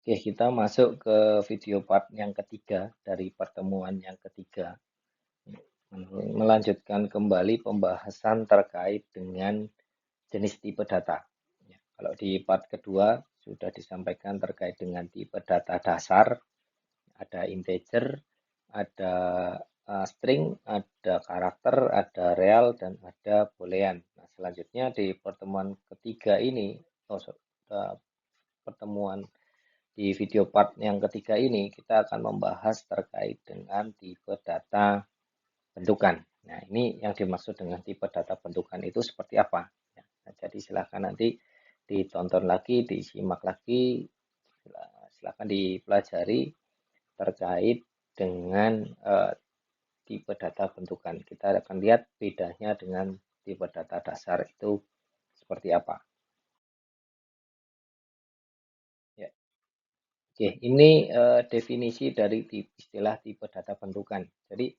Oke, kita masuk ke video part yang ketiga dari pertemuan yang ketiga. Melanjutkan kembali pembahasan terkait dengan jenis tipe data. Ya, kalau di part kedua sudah disampaikan terkait dengan tipe data dasar, ada integer, ada string, ada karakter, ada real, dan ada boolean. Nah, selanjutnya di pertemuan ketiga ini, pertemuan di video part yang ketiga ini, kita akan membahas terkait dengan tipe data bentukan. Nah, ini yang dimaksud dengan tipe data bentukan itu seperti apa. Nah, jadi silahkan nanti ditonton lagi, disimak lagi, silahkan dipelajari terkait dengan tipe data bentukan. Kita akan lihat bedanya dengan tipe data dasar itu seperti apa. Ya. Oke, ini definisi dari istilah tipe data bentukan. Jadi,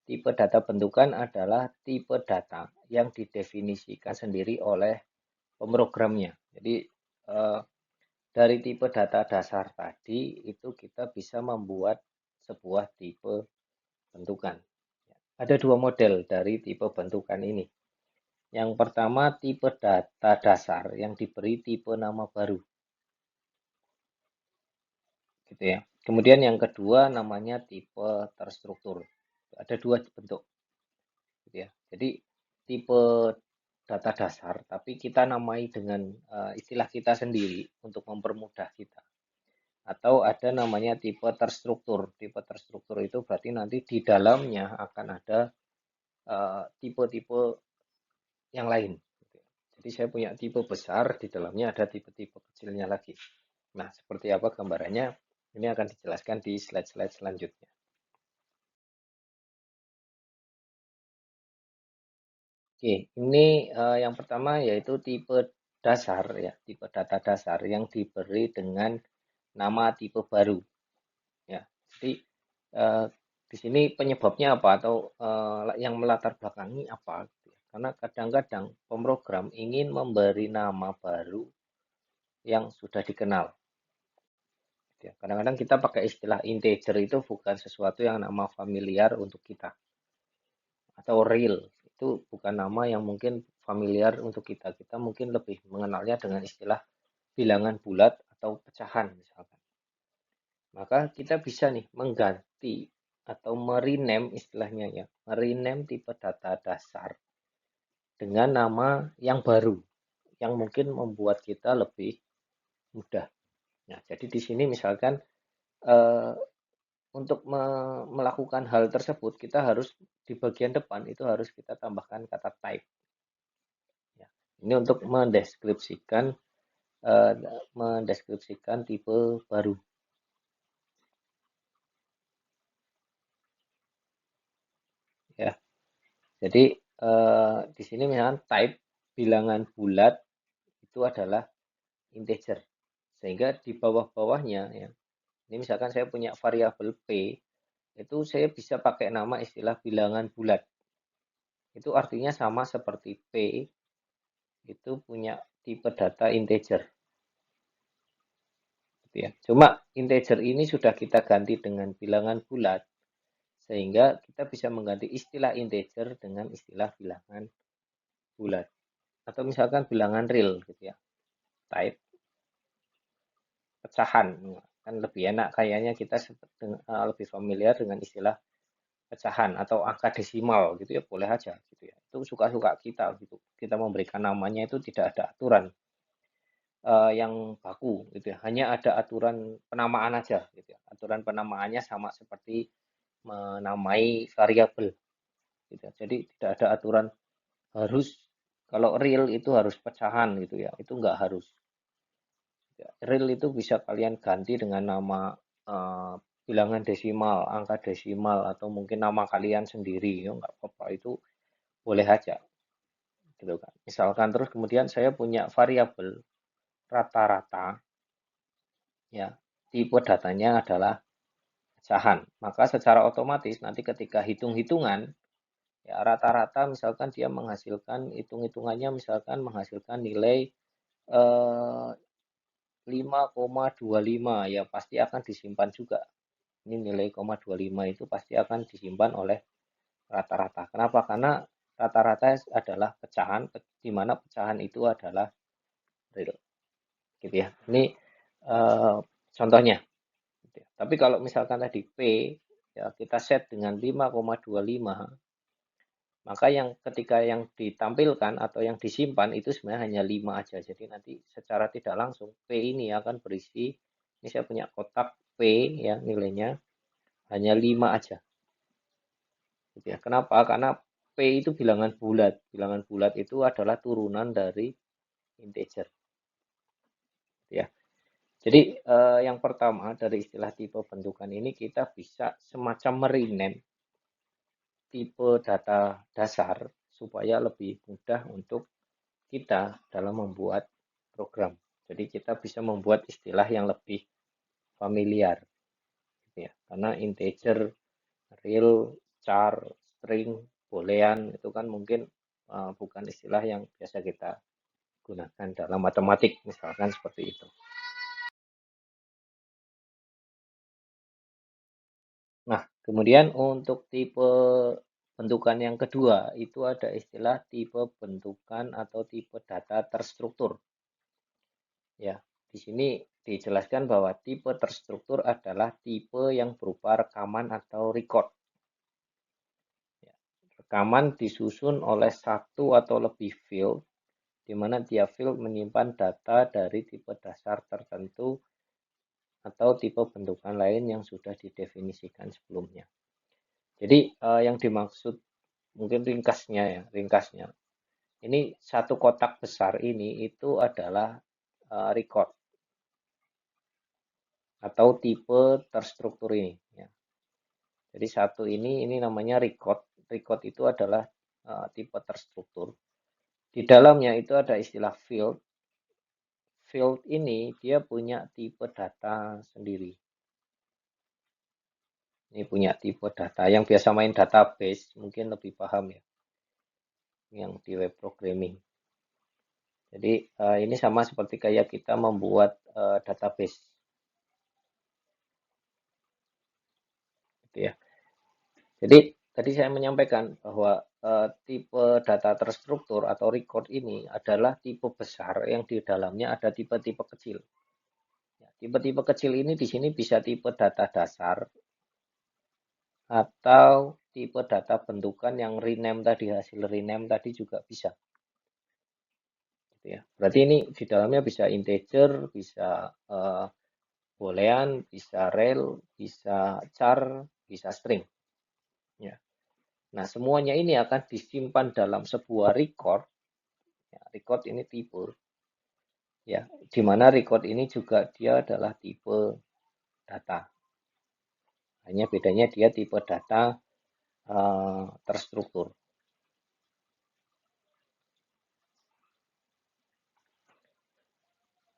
tipe data bentukan adalah tipe data yang didefinisikan sendiri oleh pemrogramnya. Jadi, dari tipe data dasar tadi, itu kita bisa membuat sebuah tipe bentukan. Ada dua model dari tipe bentukan ini. Yang pertama, tipe data dasar yang diberi tipe nama baru. Gitu ya. Kemudian yang kedua namanya tipe terstruktur. Ada dua bentuk. Gitu ya. Jadi tipe data dasar, tapi kita namai dengan istilah kita sendiri untuk mempermudah kita. Atau ada namanya tipe terstruktur. Tipe terstruktur itu berarti nanti di dalamnya akan ada tipe-tipe yang lain. Jadi saya punya tipe besar, di dalamnya ada tipe-tipe kecilnya lagi. Nah, seperti apa gambarannya? Ini akan dijelaskan di slide-slide selanjutnya. Oke, ini yang pertama yaitu tipe dasar ya, tipe data dasar yang diberi dengan nama tipe baru ya. Jadi di sini penyebabnya apa atau yang melatar belakangi apa? Karena kadang-kadang pemrogram ingin memberi nama baru yang sudah dikenal. Kadang-kadang kita pakai istilah integer itu bukan sesuatu yang nama familiar untuk kita. Atau real, itu bukan nama yang mungkin familiar untuk kita. Kita mungkin lebih mengenalnya dengan istilah bilangan bulat atau pecahan misalkan. Maka kita bisa nih mengganti atau merename istilahnya ya, merename tipe data dasar dengan nama yang baru, yang mungkin membuat kita lebih mudah. Nah, jadi di sini misalkan eh, untuk melakukan hal tersebut, kita harus di bagian depan itu harus kita tambahkan kata type. Ya. Ini untuk mendeskripsikan tipe baru. Ya. Jadi di sini misalkan type bilangan bulat itu adalah integer. Sehingga di bawah-bawahnya ya. Ini misalkan saya punya variabel p, itu saya bisa pakai nama istilah bilangan bulat. Itu artinya sama seperti p itu punya tipe data integer. Gitu ya. Cuma integer ini sudah kita ganti dengan bilangan bulat, sehingga kita bisa mengganti istilah integer dengan istilah bilangan bulat. Atau misalkan bilangan real gitu ya. Type pecahan. Kan lebih enak kayaknya kita lebih familiar dengan istilah pecahan atau angka desimal gitu ya, boleh aja gitu ya. Itu suka-suka kita gitu. Kita memberikan namanya itu tidak ada aturan yang baku gitu ya. Hanya ada aturan penamaan aja gitu ya. Aturan penamaannya sama seperti menamai variabel gitu ya. Jadi tidak ada aturan harus kalau real itu harus pecahan gitu ya. Itu enggak harus. Real itu bisa kalian ganti dengan nama bilangan desimal, angka desimal atau mungkin nama kalian sendiri ya enggak apa-apa itu boleh aja gitu kan. Misalkan terus kemudian saya punya variabel rata-rata ya, tipe datanya adalah pecahan. Maka secara otomatis nanti ketika hitung-hitungan ya rata-rata misalkan dia menghasilkan hitung-hitungannya misalkan menghasilkan nilai eh, 5,25 ya pasti akan disimpan juga. Ini nilai 0,25 itu pasti akan disimpan oleh rata-rata. Kenapa? Karena rata-rata adalah pecahan, di mana pecahan itu adalah real, gitu ya. Ini contohnya. Gitu ya. Tapi kalau misalkan tadi P ya kita set dengan 5,25, maka yang ketika yang ditampilkan atau yang disimpan itu sebenarnya hanya 5 aja. Jadi nanti secara tidak langsung P ini akan berisi, ini saya punya kotak P ya nilainya hanya 5 aja. Gitu ya. Kenapa? Karena P itu bilangan bulat. Bilangan bulat itu adalah turunan dari integer. Gitu ya. Jadi yang pertama dari istilah tipe bentukan ini kita bisa semacam merename tipe data dasar supaya lebih mudah untuk kita dalam membuat program. Jadi kita bisa membuat istilah yang lebih familiar, gitu ya. Karena integer, real, char, string, boolean itu kan mungkin bukan istilah yang biasa kita gunakan dalam matematik, misalkan seperti itu. Nah, kemudian untuk tipe bentukan yang kedua itu ada istilah tipe bentukan atau tipe data terstruktur. Ya, di sini dijelaskan bahwa tipe terstruktur adalah tipe yang berupa rekaman atau record. Ya, rekaman disusun oleh satu atau lebih field, di mana tiap field menyimpan data dari tipe dasar tertentu atau tipe bentukan lain yang sudah didefinisikan sebelumnya. Jadi yang dimaksud mungkin ringkasnya ya, ringkasnya. Ini satu kotak besar ini itu adalah record atau tipe terstruktur ini. Ya. Jadi satu ini namanya record. Record itu adalah tipe terstruktur. Di dalamnya itu ada istilah field. Field ini dia punya tipe data sendiri. Ini punya tipe data. Yang biasa main database mungkin lebih paham ya. Yang di web programming. Jadi ini sama seperti kayak kita membuat database. Gitu ya. Jadi tadi saya menyampaikan bahwa tipe data terstruktur atau record ini adalah tipe besar yang di dalamnya ada tipe-tipe kecil. Tipe-tipe kecil ini di sini bisa tipe data dasar atau tipe data bentukan yang rename tadi, hasil rename tadi juga bisa. Gitu ya. Berarti ini di dalamnya bisa integer, bisa boolean, bisa rel, bisa char, bisa string. Ya. Nah, semuanya ini akan disimpan dalam sebuah record. Ya, record ini tipe. Ya, di mana record ini juga dia adalah tipe data. Hanya bedanya dia tipe data terstruktur.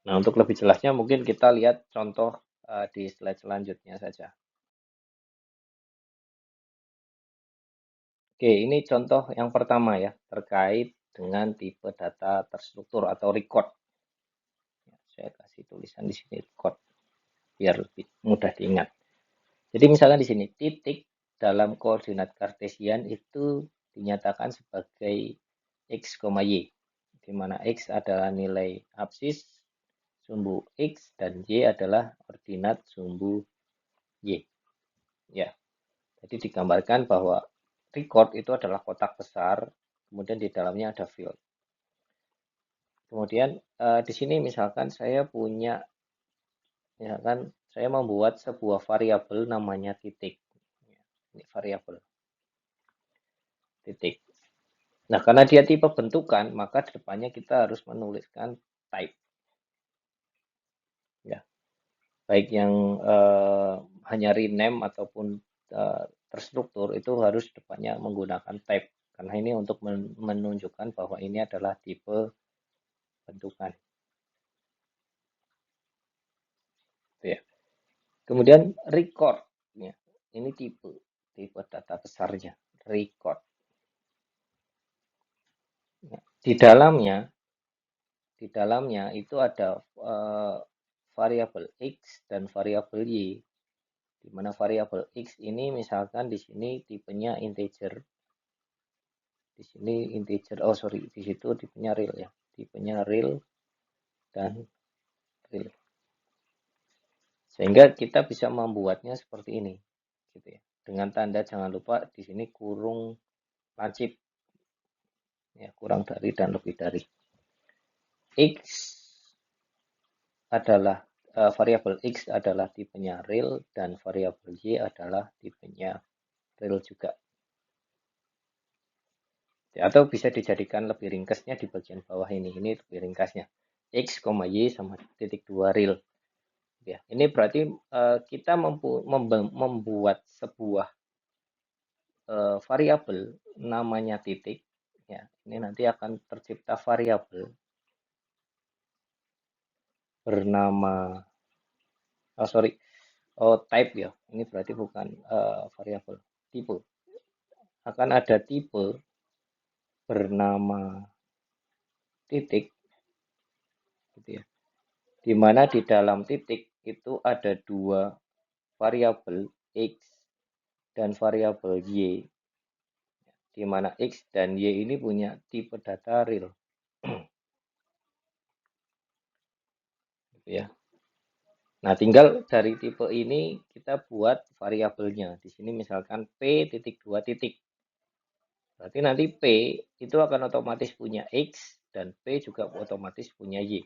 Nah, untuk lebih jelasnya mungkin kita lihat contoh di slide selanjutnya saja. Oke, ini contoh yang pertama ya, terkait dengan tipe data terstruktur atau record. Ya, saya kasih tulisan di sini record, biar lebih mudah diingat. Jadi misalkan di sini, titik dalam koordinat kartesian itu dinyatakan sebagai x, y, di mana x adalah nilai absis sumbu x dan y adalah koordinat sumbu y. Ya, jadi digambarkan bahwa record itu adalah kotak besar, kemudian di dalamnya ada field. Kemudian di sini misalkan saya punya, misalkan saya membuat sebuah variabel namanya titik. Ini variabel titik. Nah, karena dia tipe bentukan, maka depannya kita harus menuliskan type. Ya, baik yang hanya rename ataupun terstruktur itu harus depannya menggunakan type. Karena ini untuk menunjukkan bahwa ini adalah tipe bentukan. Ya. Kemudian record. Ya, ini tipe data besarnya, record. Ya, di dalamnya itu ada variabel X dan variabel Y. Di mana variabel X ini misalkan di sini tipenya integer. Di sini integer, oh sorry, di situ tipenya real ya. Tipenya real dan real. Sehingga kita bisa membuatnya seperti ini, gitu ya. Dengan tanda jangan lupa di sini kurung lancip, ya, kurang dari dan lebih dari. X adalah variabel X adalah tipenya real dan variabel Y dah tipenya real juga. Ya, atau bisa dijadikan lebih ringkasnya di bagian bawah ini lebih ringkasnya. X, Y sama titik 2 real. Ya, ini berarti kita membuat sebuah variabel namanya titik. Ya, ini nanti akan tercipta variabel bernama type ya. Ini berarti bukan variabel tipe. Akan ada tipe bernama titik, gitu ya. Di mana di dalam titik itu ada dua variabel X dan variabel Y. Di mana X dan Y ini punya tipe data real. Gitu ya. Nah, tinggal dari tipe ini kita buat variabelnya. Di sini misalkan P titik 2 titik. Berarti nanti P itu akan otomatis punya X dan P juga otomatis punya Y.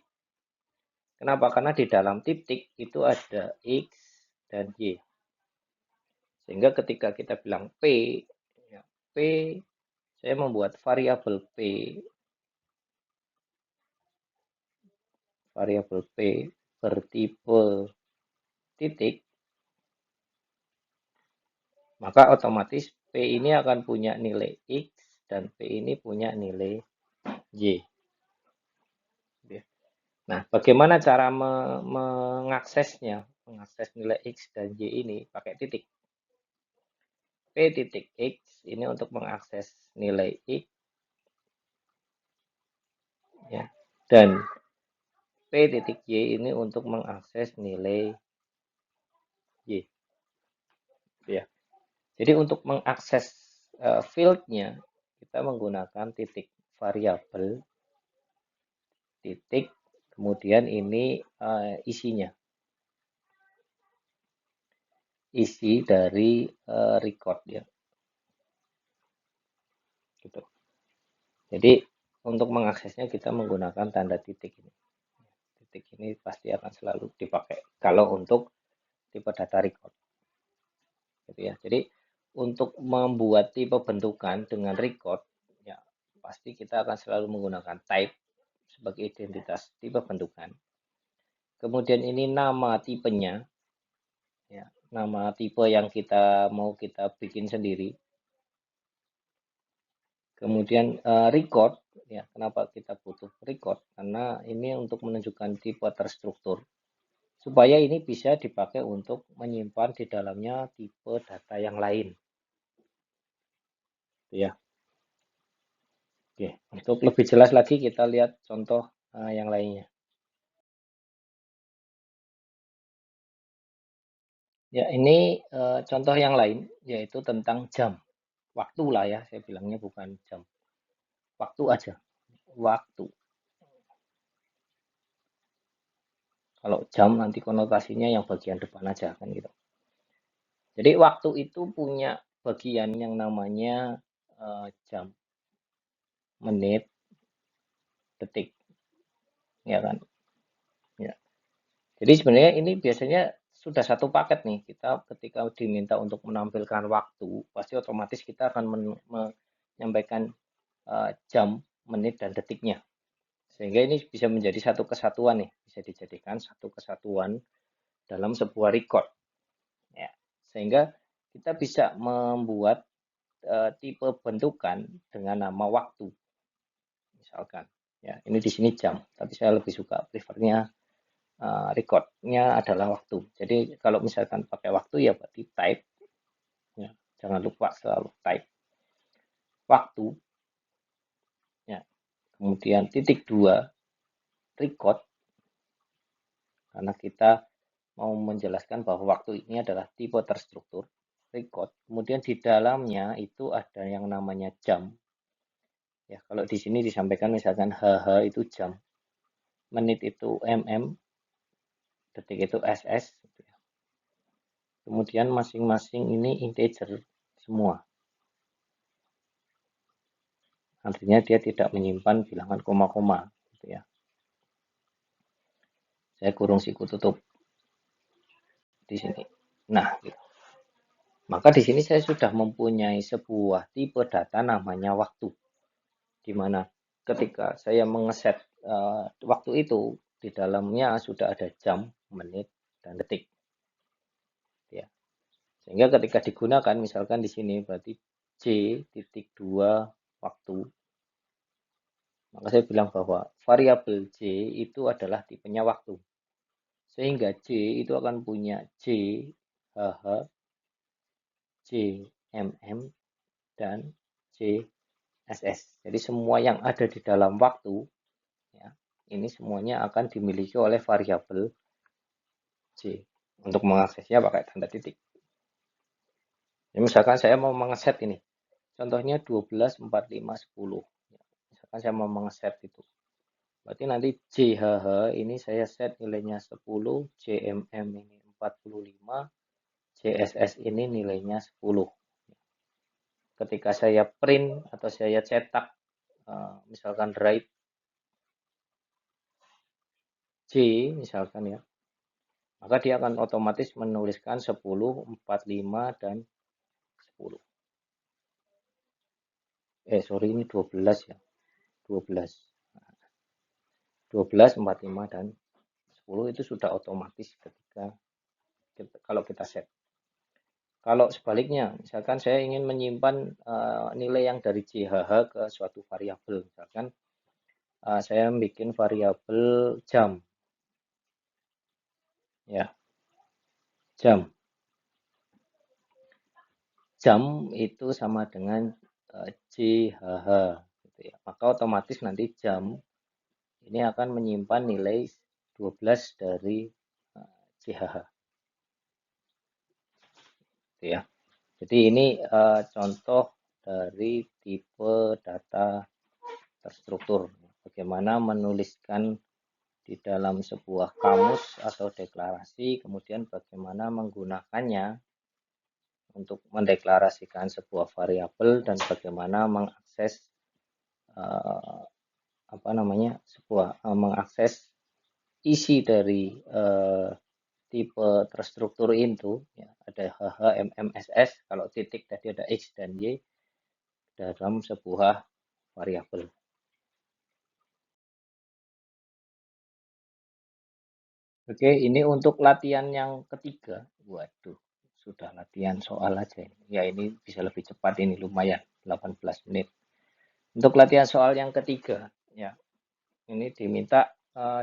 Kenapa? Karena di dalam titik itu ada X dan Y. Sehingga ketika kita bilang P, ya, P, saya membuat variabel P bertipe titik, maka otomatis P ini akan punya nilai X dan P ini punya nilai Y. Nah, bagaimana cara mengaksesnya? Mengakses nilai X dan Y ini pakai titik. P titik X ini untuk mengakses nilai X, ya, dan P titik Y ini untuk mengakses nilai Y. Ya. Jadi untuk mengakses field-nya, kita menggunakan titik variabel, titik, kemudian ini isinya. Isi dari record ya. Gitu. Jadi untuk mengaksesnya kita menggunakan tanda titik ini. Titik ini pasti akan selalu dipakai kalau untuk tipe data record. Gitu ya. Jadi untuk membuat tipe bentukan dengan record, ya pasti kita akan selalu menggunakan type sebagai identitas tipe bentukan. Kemudian ini nama tipenya, ya, nama tipe yang kita mau kita bikin sendiri. Kemudian record, ya, kenapa kita butuh record? Karena ini untuk menunjukkan tipe terstruktur. Supaya ini bisa dipakai untuk menyimpan di dalamnya tipe data yang lain. Ya. Oke, untuk lebih jelas lagi kita lihat contoh yang lainnya. Ya, ini contoh yang lain yaitu tentang jam. Waktu lah ya, saya bilangnya bukan jam. Waktu aja. Waktu. Kalau jam nanti konotasinya yang bagian depan aja kan gitu. Jadi waktu itu punya bagian yang namanya jam, menit, detik, ya kan? Ya. Jadi sebenarnya ini biasanya sudah satu paket nih. Kita ketika diminta untuk menampilkan waktu, pasti otomatis kita akan menyampaikan jam, menit, dan detiknya. Sehingga ini bisa menjadi satu kesatuan nih, bisa dijadikan satu kesatuan dalam sebuah record. Ya. Sehingga kita bisa membuat tipe bentukan dengan nama waktu. Misalkan, ya ini di sini jam, tapi saya lebih suka prefernya recordnya adalah waktu. Jadi kalau misalkan pakai waktu ya berarti type. Ya, jangan lupa selalu type waktu. Ya, kemudian titik 2 record. karena kita mau menjelaskan bahwa waktu ini adalah tipe terstruktur, record. Kemudian di dalamnya itu ada yang namanya jam. Ya, kalau di sini disampaikan misalkan HH itu jam, menit itu mm, detik itu ss. Gitu ya. Kemudian masing-masing ini integer semua. Artinya dia tidak menyimpan bilangan koma-koma. Gitu ya. Saya kurung siku tutup di sini. Nah, gitu. Maka di sini saya sudah mempunyai sebuah tipe data namanya waktu, di mana ketika saya mengeset waktu itu di dalamnya sudah ada jam, menit, dan detik. Ya. Sehingga ketika digunakan, misalkan di sini berarti J.2 waktu. Maka saya bilang bahwa variabel J itu adalah tipenya waktu. Sehingga J itu akan punya J, HH, J, MM, dan J, SS. Jadi semua yang ada di dalam waktu, ya, ini semuanya akan dimiliki oleh variabel J. Untuk mengaksesnya pakai tanda titik. Ya, misalkan saya mau mengeset ini, contohnya 12, 4, 5, 10. Misalkan saya mau mengeset itu. Berarti nanti JHH ini saya set nilainya 10, JMM ini 45, JSS ini nilainya 10. Ketika saya print atau saya cetak, misalkan write J misalkan ya, maka dia akan otomatis menuliskan 10, 45, dan 10. Sorry, ini 12 ya. 12. 12, 45, dan 10 itu sudah otomatis ketika kalau kita set. Kalau sebaliknya, misalkan saya ingin menyimpan nilai yang dari JHH ke suatu variabel. Misalkan saya bikin variabel jam. Ya, jam. Jam itu sama dengan JHH. Gitu ya. Maka otomatis nanti jam ini akan menyimpan nilai 12 dari JHH. Gitu ya. Jadi ini contoh dari tipe data terstruktur. Bagaimana menuliskan di dalam sebuah kamus atau deklarasi, kemudian bagaimana menggunakannya untuk mendeklarasikan sebuah variabel dan bagaimana mengakses mengakses isi dari tipe terstruktur itu, ya, ada HH, MM, SS, kalau titik tadi ada X dan Y dalam sebuah variabel. Oke, ini untuk latihan yang ketiga. Waduh, sudah latihan soal aja. Ya, ini bisa lebih cepat, ini lumayan, 18 menit. Untuk latihan soal yang ketiga, ya, ini diminta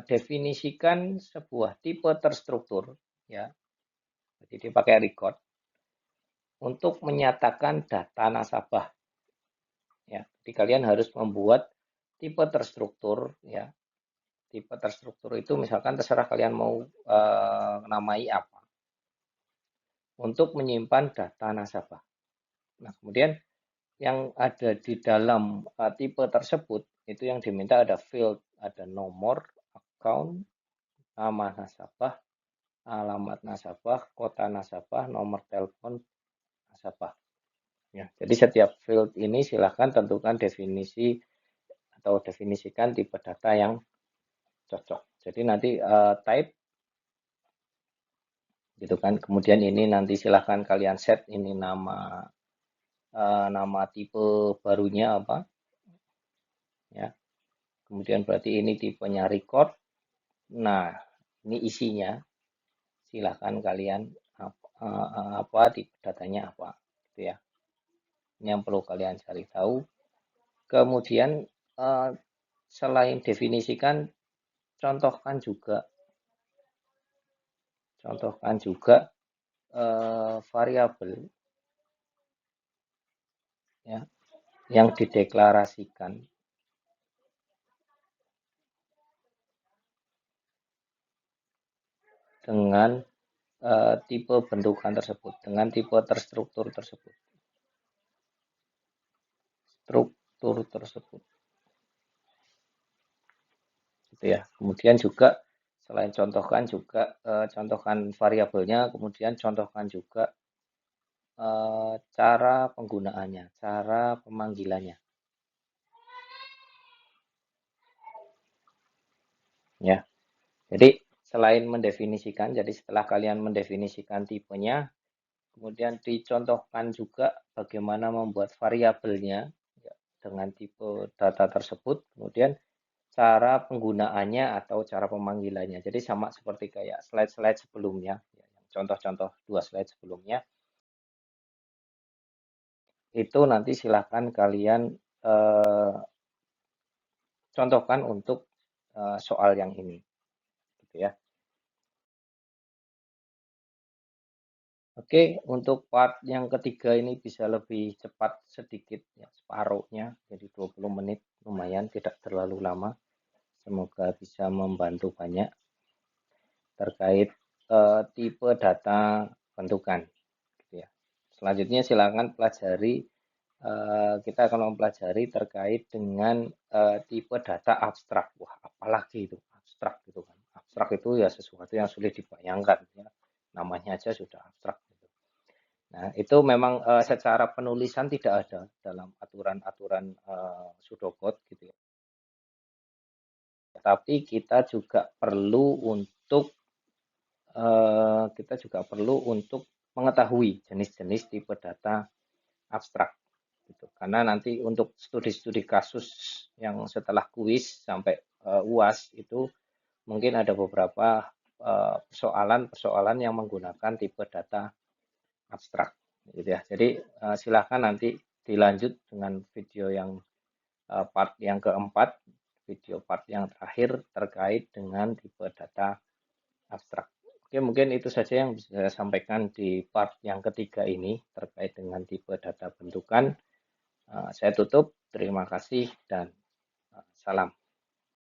definisikan sebuah tipe terstruktur, ya. Jadi dia pakai record untuk menyatakan data nasabah. Ya, jadi kalian harus membuat tipe terstruktur, ya. Tipe terstruktur itu misalkan terserah kalian mau namai apa untuk menyimpan data nasabah. Nah, kemudian yang ada di dalam tipe tersebut itu yang diminta ada field, ada nomor, account, nama nasabah, alamat nasabah, kota nasabah, nomor telepon nasabah. Ya, jadi setiap field ini silahkan tentukan definisi atau definisikan tipe data yang cocok. Jadi nanti type gitu kan. Kemudian ini nanti silahkan kalian set ini nama tipe barunya apa. Ya. Kemudian berarti ini tipenya record. Nah, ini isinya. Silahkan kalian tipe datanya apa gitu ya. Ini yang perlu kalian cari tahu. Kemudian selain definisikan, contohkan juga variabel ya yang dideklarasikan dengan tipe bentukan tersebut, dengan tipe terstruktur tersebut, struktur tersebut, gitu ya. Kemudian juga selain contohkan juga contohkan variabelnya, kemudian contohkan juga cara penggunaannya, cara pemanggilannya, ya. Jadi selain mendefinisikan, jadi setelah kalian mendefinisikan tipenya, kemudian dicontohkan juga bagaimana membuat variabelnya ya, dengan tipe data tersebut, kemudian cara penggunaannya atau cara pemanggilannya. Jadi sama seperti kayak slide-slide sebelumnya, ya, contoh-contoh 2 slide sebelumnya, itu nanti silakan kalian contohkan untuk soal yang ini, gitu ya. Oke, untuk part yang ketiga ini bisa lebih cepat sedikit, ya, separuhnya, jadi 20 menit, lumayan, tidak terlalu lama. Semoga bisa membantu banyak terkait tipe data bentukan. Gitu ya. Selanjutnya silakan pelajari, kita akan mempelajari terkait dengan tipe data abstrak. Wah, apalagi itu abstrak gitu kan. Abstrak itu ya sesuatu yang sulit dibayangkan. Ya. Namanya aja sudah abstrak. Gitu. Nah, itu memang secara penulisan tidak ada dalam aturan-aturan pseudocode gitu ya. Tapi kita juga perlu untuk mengetahui jenis-jenis tipe data abstrak gitu. Karena nanti untuk studi-studi kasus yang setelah kuis sampai UAS itu mungkin ada beberapa persoalan-persoalan yang menggunakan tipe data abstrak gitu ya. Jadi silakan nanti dilanjut dengan video yang part yang keempat, video part yang terakhir terkait dengan tipe data abstrak. Oke, mungkin itu saja yang bisa saya sampaikan di part yang ketiga ini terkait dengan tipe data bentukan. Saya tutup, terima kasih dan salam.